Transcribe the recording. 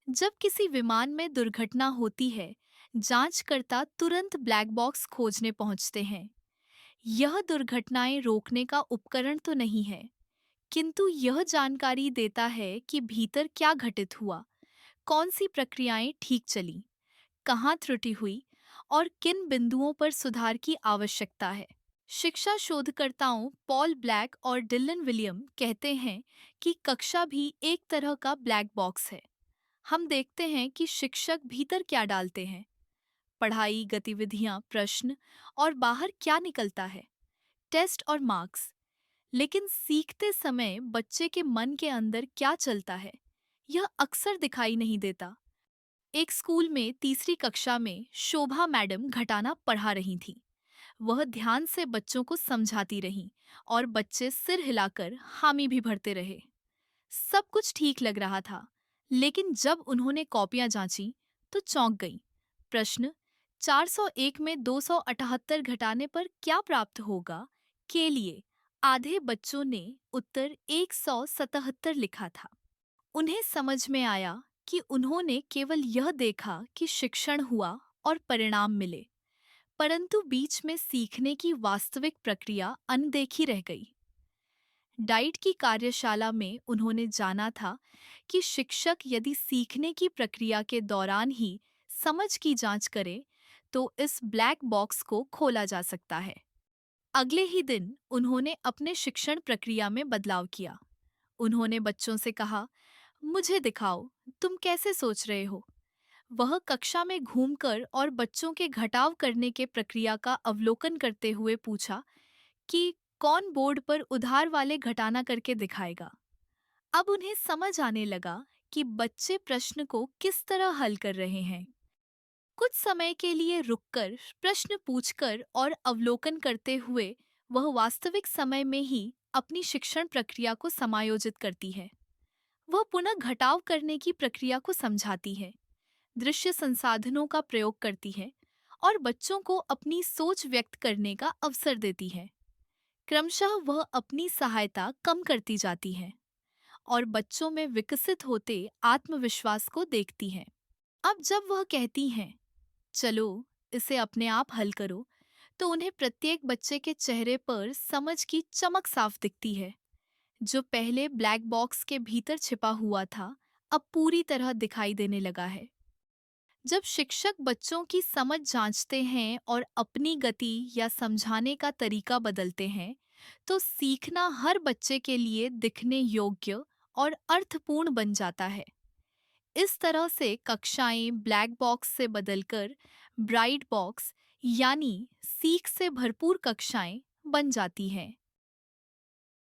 जब किसी विमान में दुर्घटना होती है, जांचकर्ता तुरंत ब्लैक बॉक्स खोजने पहुंचते हैं। यह दुर्घटनाएं रोकने का उपकरण तो नहीं है, किंतु यह जानकारी देता है कि भीतर क्या घटित हुआ, कौन सी प्रक्रियाएं ठीक चली, कहाँ त्रुटि हुई और किन बिंदुओं पर सुधार की आवश्यकता है। शिक्षा शोधकर्ताओं पॉल ब्लैक और डिलन विलियम कहते हैं कि कक्षा भी एक तरह का ब्लैक बॉक्स है। हम देखते हैं कि शिक्षक भीतर क्या डालते हैं, पढ़ाई, गतिविधियां, प्रश्न और बाहर क्या निकलता है, टेस्ट और मार्क्स। लेकिन सीखते समय बच्चे के मन के अंदर क्या चलता है, यह अक्सर दिखाई नहीं देता। एक स्कूल में तीसरी कक्षा में शोभा मैडम घटाना पढ़ा रही थी। वह ध्यान से बच्चों को समझाती रहीं और बच्चे सिर हिलाकर हामी भी भरते रहे। सब कुछ ठीक लग रहा था, लेकिन जब उन्होंने कॉपियां जांची तो चौंक गईं। प्रश्न 401 में 278 घटाने पर क्या प्राप्त होगा के लिए आधे बच्चों ने उत्तर 177 लिखा था। उन्हें समझ में आया कि उन्होंने केवल यह देखा कि शिक्षण हुआ और परिणाम मिले, परंतु बीच में सीखने की वास्तविक प्रक्रिया अनदेखी रह गई। डाइट की कार्यशाला में उन्होंने जाना था कि शिक्षक यदि सीखने की प्रक्रिया के दौरान ही समझ की जांच करे, तो इस ब्लैक बॉक्स को खोला जा सकता है। अगले ही दिन उन्होंने अपने शिक्षण प्रक्रिया में बदलाव किया। उन्होंने बच्चों से कहा, मुझे दिखाओ, तुम कैसे सोच रहे हो। वह कक्षा में घूमकर और बच्चों के घटाव करने के प्रक्रिया का अवलोकन करते हुए पूछा कि कौन बोर्ड पर उधार वाले घटाना करके दिखाएगा। अब उन्हें समझ आने लगा कि बच्चे प्रश्न को किस तरह हल कर रहे हैं। कुछ समय के लिए रुककर प्रश्न पूछकर और अवलोकन करते हुए वह वास्तविक समय में ही अपनी शिक्षण प्रक्रिया को समायोजित करती है। वह पुनः घटाव करने की प्रक्रिया को समझाती है, दृश्य संसाधनों का प्रयोग करती है और बच्चों को अपनी सोच व्यक्त करने का अवसर देती है। क्रमशः वह अपनी सहायता कम करती जाती है और बच्चों में विकसित होते आत्मविश्वास को देखती है। अब जब वह कहती हैं, चलो इसे अपने आप हल करो, तो उन्हें प्रत्येक बच्चे के चेहरे पर समझ की चमक साफ दिखती है। जो पहले ब्लैक बॉक्स के भीतर छिपा हुआ था, अब पूरी तरह दिखाई देने लगा है। जब शिक्षक बच्चों की समझ जांचते हैं और अपनी गति या समझाने का तरीका बदलते हैं, तो सीखना हर बच्चे के लिए दिखने योग्य और अर्थपूर्ण बन जाता है। इस तरह से कक्षाएं ब्लैक बॉक्स से बदलकर ब्राइट बॉक्स यानी सीख से भरपूर कक्षाएं बन जाती हैं।